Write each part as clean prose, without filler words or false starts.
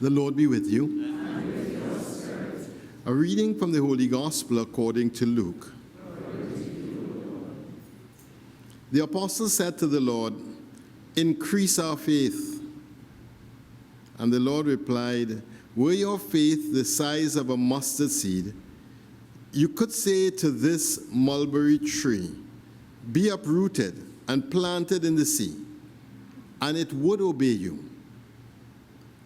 The Lord be with you. And with your spirit. A reading from the Holy Gospel according to Luke. The apostles said to the Lord, "Increase our faith." And the Lord replied, "Were your faith the size of a mustard seed, you could say to this mulberry tree, 'Be uprooted and planted in the sea,' and it would obey you.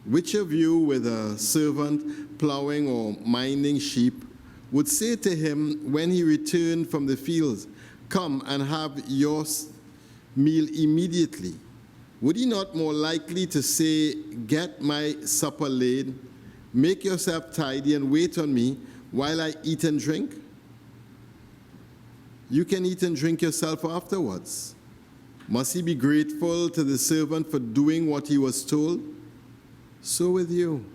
Which of you, with a servant plowing or minding sheep, would say to him when he returned from the fields, 'Come and have your meal immediately'? Would he not more likely to say, 'Get my supper laid, make yourself tidy, and wait on me while I eat and drink'? You can eat and drink yourself afterwards. Must he be grateful to the servant for doing what he was told? So with you.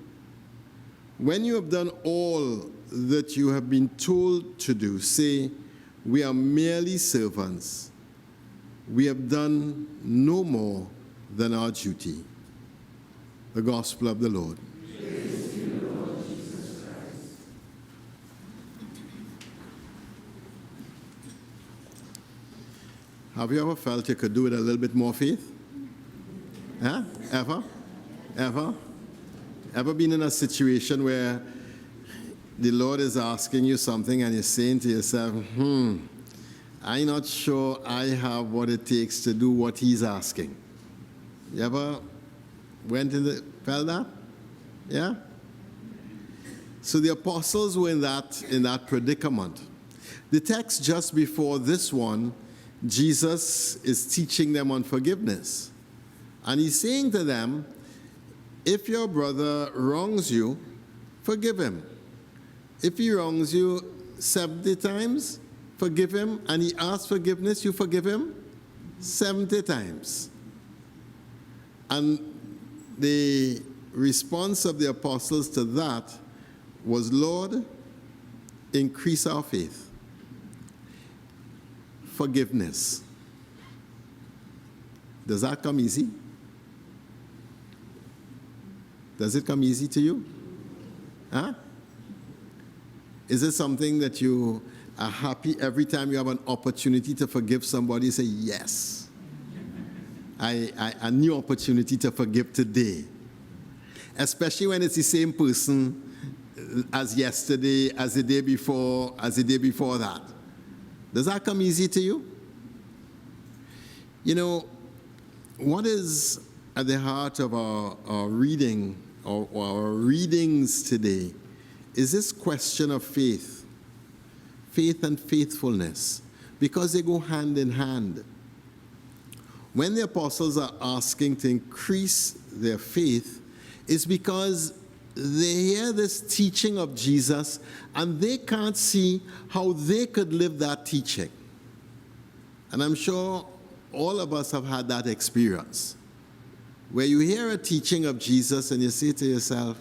When you have done all that you have been told to do, say, 'We are merely servants. We have done no more than our duty.'" The Gospel of the Lord. Praise to you, Lord Jesus Christ. Have you ever felt you could do with a little bit more faith? Huh? Ever? Ever? Ever been in a situation where the Lord is asking you something and you're saying to yourself, I'm not sure I have what it takes to do what he's asking? You ever felt that? Yeah? So the apostles were in that predicament. The text just before this one, Jesus is teaching them on forgiveness. And he's saying to them, if your brother wrongs you, forgive him. If he wrongs you 70 times, forgive him. And he asks forgiveness, you forgive him 70 times. And the response of the apostles to that was, "Lord, increase our faith." Forgiveness. Does that come easy? Does it come easy to you? Huh? Is it something that you are happy every time you have an opportunity to forgive somebody, say, "Yes, a new opportunity to forgive today"? Especially when it's the same person as yesterday, as the day before, as the day before that. Does that come easy to you? You know, what is at the heart of our reading, or our readings today, is this question of faith. Faith and faithfulness, because they go hand in hand. When the apostles are asking to increase their faith, it's because they hear this teaching of Jesus and they can't see how they could live that teaching. And I'm sure all of us have had that experience, where you hear a teaching of Jesus and you say to yourself,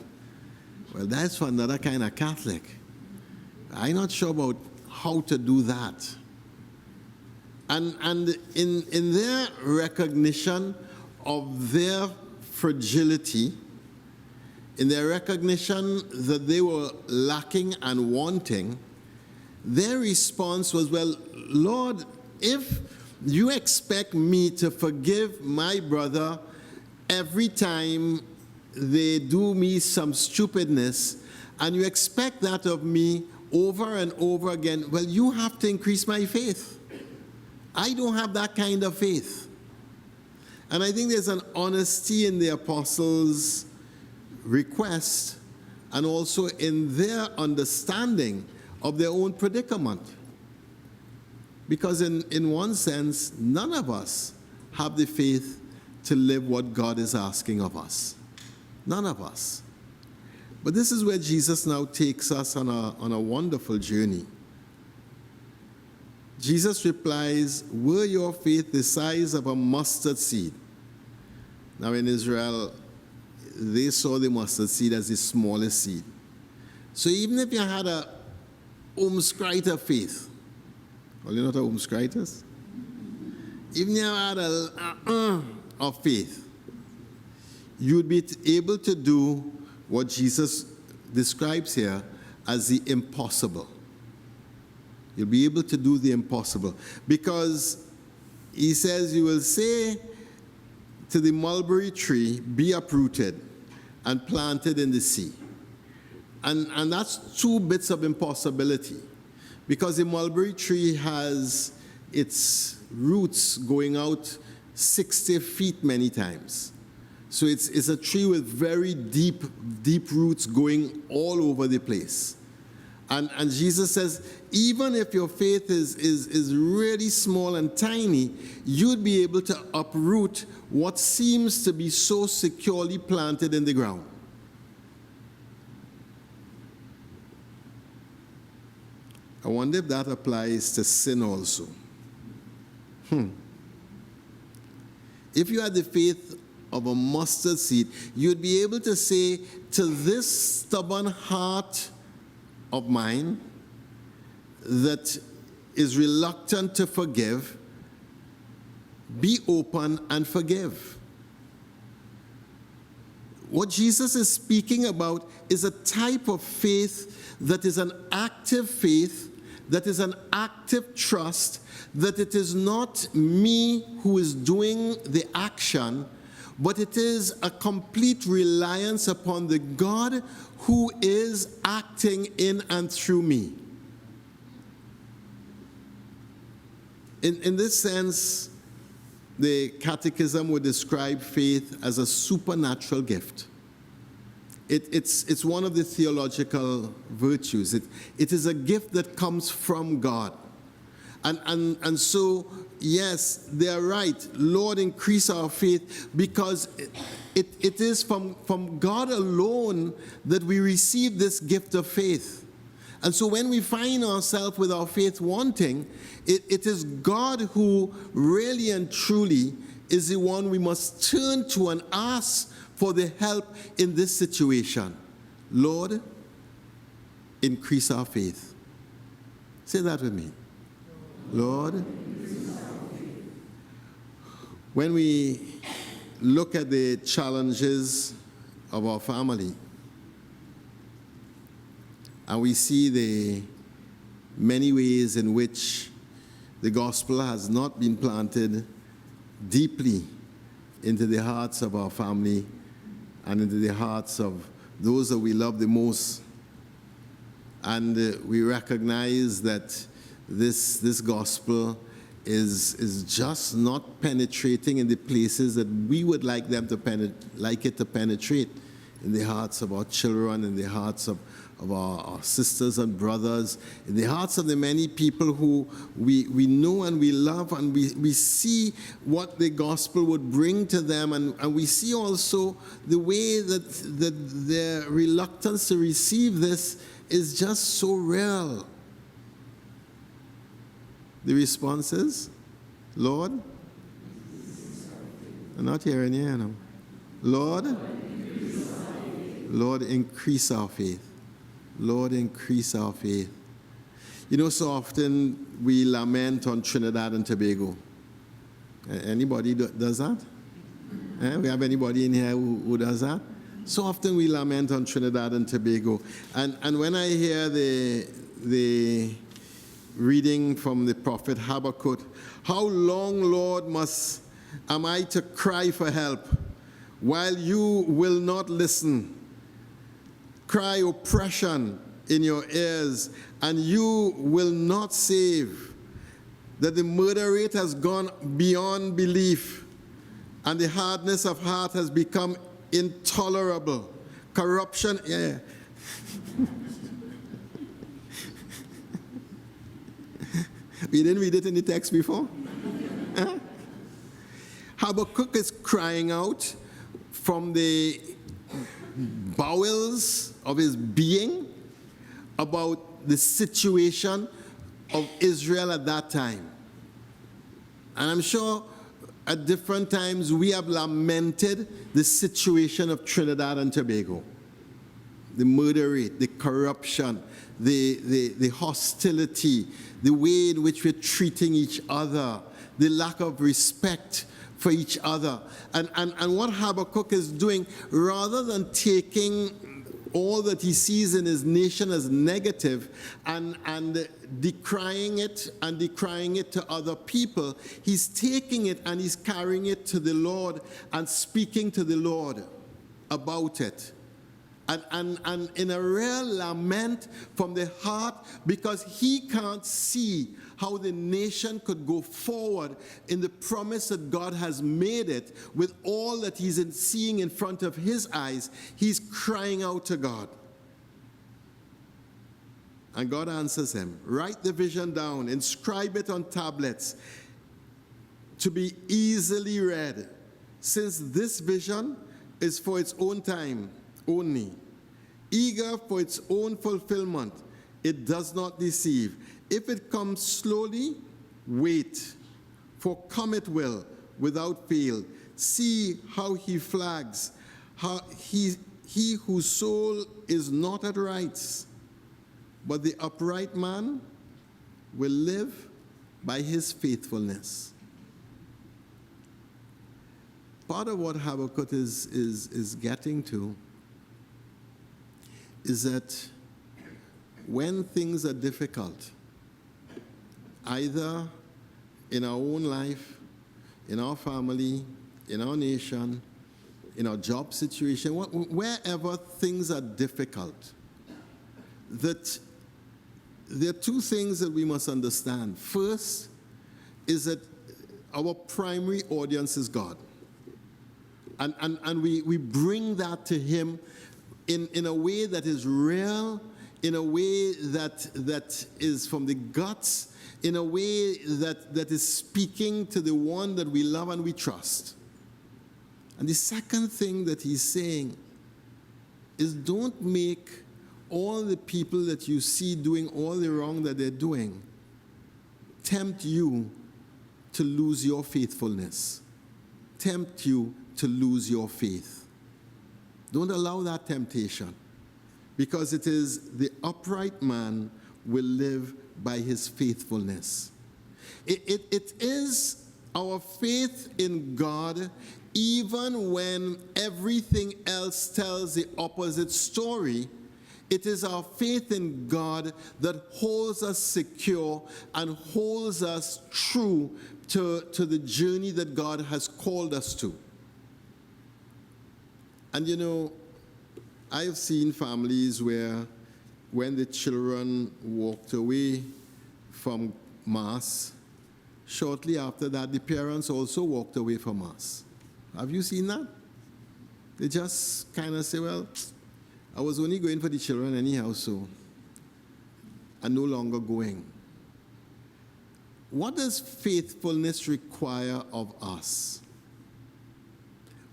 "Well, that's for another kind of Catholic. I'm not sure about how to do that." And in their recognition of their fragility, in their recognition that they were lacking and wanting, their response was, "Well, Lord, if you expect me to forgive my brother every time they do me some stupidness, and you expect that of me over and over again, well, you have to increase my faith. I don't have that kind of faith." And I think there's an honesty in the apostles' request and also in their understanding of their own predicament. Because in one sense, none of us have the faith to live what God is asking of us. None of us. But this is where Jesus now takes us on a wonderful journey. Jesus replies, "Were your faith the size of a mustard seed?" Now in Israel, they saw the mustard seed as the smallest seed. So even if you had a umskreiter faith, well, you're not a umskreiters? Even if you had a of faith, you would be able to do what Jesus describes here as the impossible. You'll be able to do the impossible. Because he says you will say to the mulberry tree, be uprooted and planted in the sea. And that's two bits of impossibility. Because the mulberry tree has its roots going out 60 feet many times. So it's a tree with very deep roots going all over the place. And Jesus says, even if your faith is really small and tiny, you'd be able to uproot what seems to be so securely planted in the ground. I wonder if that applies to sin also. If you had the faith of a mustard seed, you'd be able to say to this stubborn heart of mine that is reluctant to forgive, be open and forgive. What Jesus is speaking about is a type of faith that is an active faith, that is an active trust, that it is not me who is doing the action, but it is a complete reliance upon the God who is acting in and through me. In this sense, the Catechism would describe faith as a supernatural gift. It's one of the theological virtues. It is a gift that comes from God. And so, yes, they are right. Lord, increase our faith, because it is from God alone that we receive this gift of faith. And so when we find ourselves with our faith wanting, it is God who really and truly is the one we must turn to and ask for the help in this situation. Lord, increase our faith. Say that with me. Lord, when we look at the challenges of our family, and we see the many ways in which the gospel has not been planted deeply into the hearts of our family and into the hearts of those that we love the most, and we recognize that this gospel is just not penetrating in the places that we would like it to penetrate, in the hearts of our children, in the hearts of our sisters and brothers, in the hearts of the many people who we know and we love, and we see what the gospel would bring to them, and we see also the way that their reluctance to receive this is just so real. The response is, Lord, I'm not hearing you, no. Lord, increase our faith. Lord, increase our faith. You know, so often we lament on Trinidad and Tobago. Anybody does that? We have anybody in here who does that? So often we lament on Trinidad and Tobago. And when I hear the reading from the prophet Habakkuk, how long, Lord, am I to cry for help while you will not listen? Cry oppression in your ears, and you will not save. That the murder rate has gone beyond belief, and the hardness of heart has become intolerable. Corruption, yeah. We didn't read it in the text before? Huh? Habakkuk is crying out from the bowels of his being about the situation of Israel at that time. And I'm sure at different times we have lamented the situation of Trinidad and Tobago. The murder rate, the corruption, the hostility, the way in which we're treating each other, the lack of respect for each other. And what Habakkuk is doing, rather than taking all that he sees in his nation as negative and decrying it to other people, he's taking it and he's carrying it to the Lord and speaking to the Lord about it. And in a real lament from the heart, because he can't see how the nation could go forward in the promise that God has made it with all that he's seeing in front of his eyes. He's crying out to God. And God answers him. Write the vision down, inscribe it on tablets to be easily read, since this vision is for its own time only, eager for its own fulfillment. It does not deceive. If it comes slowly, wait, for come it will, without fail. See how he flags, how he whose soul is not at rights, but the upright man will live by his faithfulness. Part of what Habakkuk is getting to is that when things are difficult, either in our own life, in our family, in our nation, in our job situation, wherever things are difficult, that there are two things that we must understand. First is that our primary audience is God. And we bring that to him in a way that is real, in a way that is from the guts, in a way that is speaking to the one that we love and we trust. And the second thing that he's saying is, don't make all the people that you see doing all the wrong that they're doing tempt you to lose your faithfulness, tempt you to lose your faith. Don't allow that temptation, because it is the upright man will live by his faithfulness. It is our faith in God, even when everything else tells the opposite story. It is our faith in God that holds us secure and holds us true to the journey that God has called us to. And you know, I have seen families where when the children walked away from Mass, shortly after that, the parents also walked away from Mass. Have you seen that? They just kind of say, well, I was only going for the children anyhow, so I'm no longer going. What does faithfulness require of us?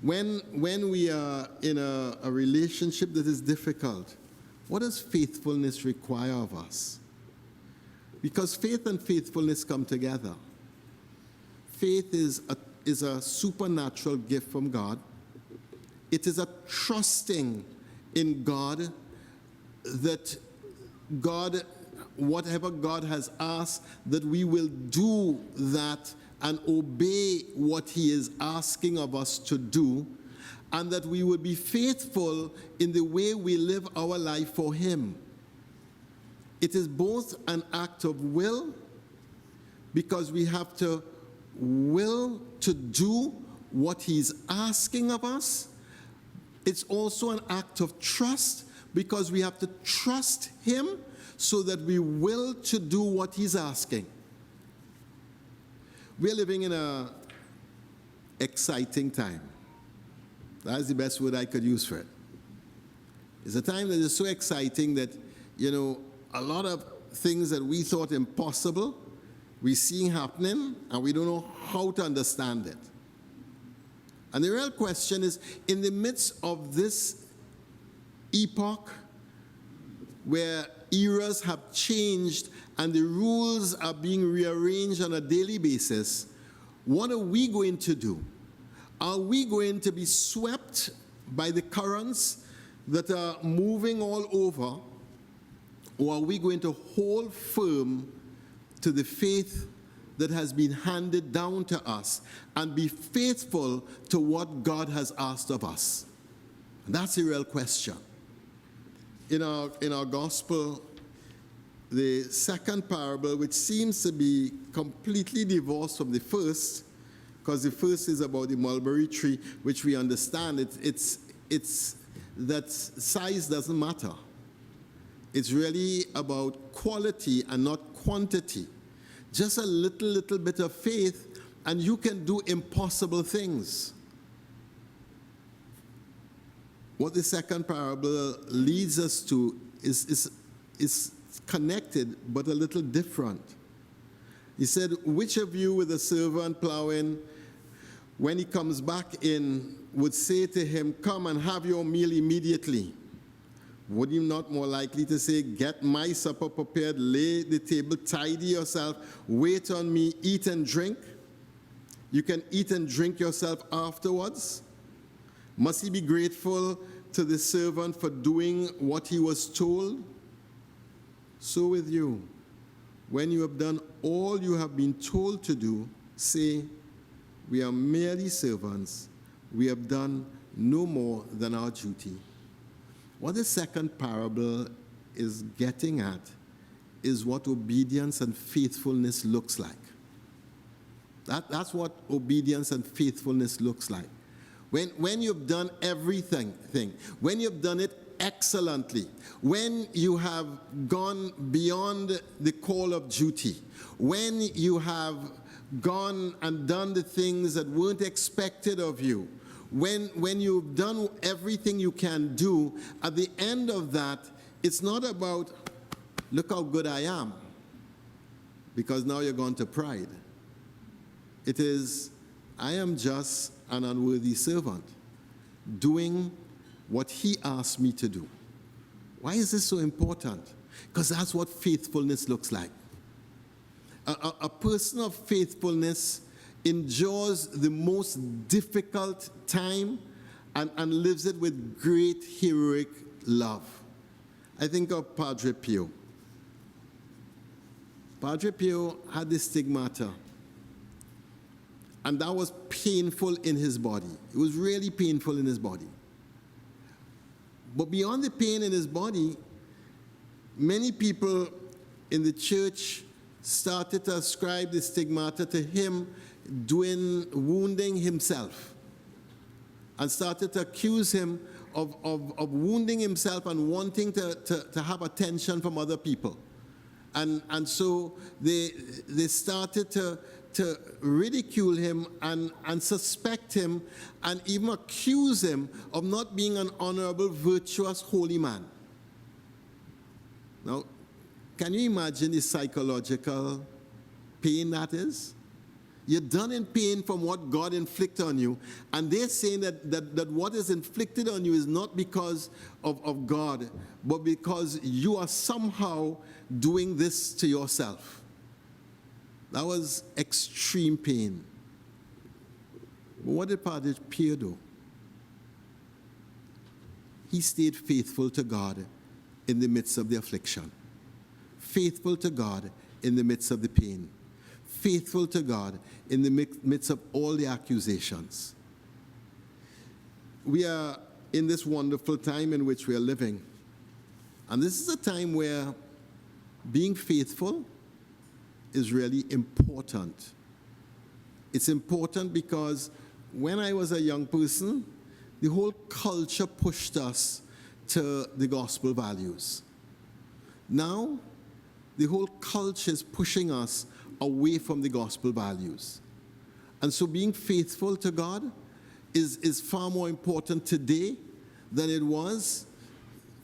When we are in a relationship that is difficult, what does faithfulness require of us? Because faith and faithfulness come together. Faith is a supernatural gift from God. It is a trusting in God that God, whatever God has asked, that we will do that and obey what he is asking of us to do, and that we will be faithful in the way we live our life for him. It is both an act of will, because we have to will to do what he's asking of us. It's also an act of trust, because we have to trust him so that we will to do what he's asking. We're living in an exciting time. That's the best word I could use for it. It's a time that is so exciting that, you know, a lot of things that we thought impossible, we're seeing happening, and we don't know how to understand it. And the real question is, in the midst of this epoch where eras have changed and the rules are being rearranged on a daily basis, what are we going to do? Are we going to be swept by the currents that are moving all over, or are we going to hold firm to the faith that has been handed down to us and be faithful to what God has asked of us? And that's the real question. in our gospel, the second parable, which seems to be completely divorced from the first, because the first is about the mulberry tree, which we understand. It's that size doesn't matter. It's really about quality and not quantity. Just a little bit of faith, and you can do impossible things. What the second parable leads us to is connected, but a little different. He said, which of you with a servant plowing, when he comes back in, would say to him, come and have your meal immediately? Would you not more likely to say, get my supper prepared, lay the table, tidy yourself, wait on me, eat and drink? You can eat and drink yourself afterwards. Must he be grateful to the servant for doing what he was told? So with you, when you have done all you have been told to do, say, we are merely servants. We have done no more than our duty. What the second parable is getting at is what obedience and faithfulness looks like. That's what obedience and faithfulness looks like. When you've done everything, when you've done it excellently, when you have gone beyond the call of duty, when you have gone and done the things that weren't expected of you, when you've done everything you can do, at the end of that, it's not about, look how good I am, because now you're gone to pride. It is, I am just an unworthy servant, doing what he asked me to do. Why is this so important? Because that's what faithfulness looks like. A person of faithfulness endures the most difficult time and lives it with great heroic love. I think of Padre Pio. Padre Pio had this stigmata, and that was painful in his body. It was really painful in his body. But beyond the pain in his body, many people in the church started to ascribe the stigmata to him wounding himself, and started to accuse him of wounding himself and wanting to have attention from other people. And so they started to ridicule him and suspect him and even accuse him of not being an honorable, virtuous, holy man. Now, can you imagine the psychological pain that is? You're done in pain from what God inflicted on you, and they're saying that what is inflicted on you is not because of God, but because you are somehow doing this to yourself. That was extreme pain. But what did Padre Pio do? He stayed faithful to God in the midst of the affliction, faithful to God in the midst of the pain, faithful to God in the midst of all the accusations. We are in this wonderful time in which we are living. And this is a time where being faithful is really important. It's important because when I was a young person, the whole culture pushed us to the gospel values. Now, the whole culture is pushing us away from the gospel values. And so being faithful to God is far more important today than it was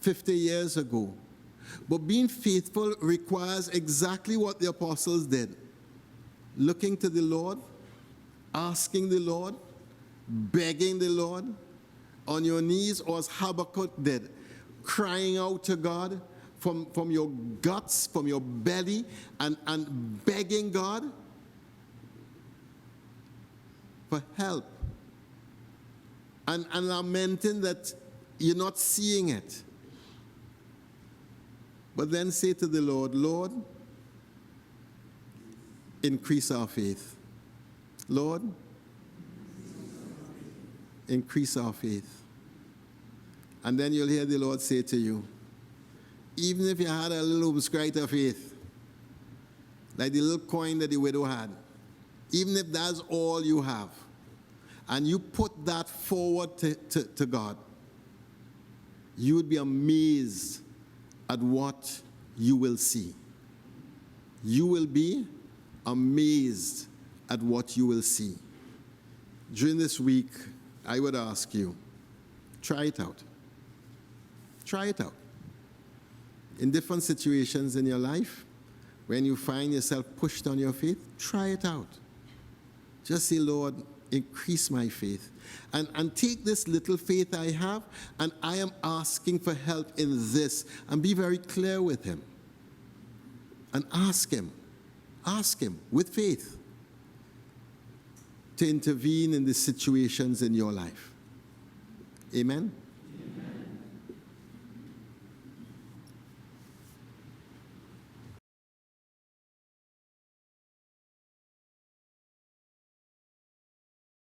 50 years ago. But being faithful requires exactly what the apostles did. Looking to the Lord, asking the Lord, begging the Lord, on your knees, or as Habakkuk did, crying out to God from your guts, from your belly, and begging God for help. And lamenting that you're not seeing it. But then say to the Lord, Lord, increase our faith. Lord, increase our faith. And then you'll hear the Lord say to you, Even if you had a little umscrita faith, like the little coin that the widow had, even if that's all you have, and you put that forward to God, you would be amazed at what you will see. You will be amazed at what you will see. During this week, I would ask you, try it out. Try it out. In different situations in your life, when you find yourself pushed on your faith, try it out. Just say, Lord, increase my faith. And take this little faith I have, and I am asking for help in this. And be very clear with him. And ask him with faith to intervene in the situations in your life. Amen?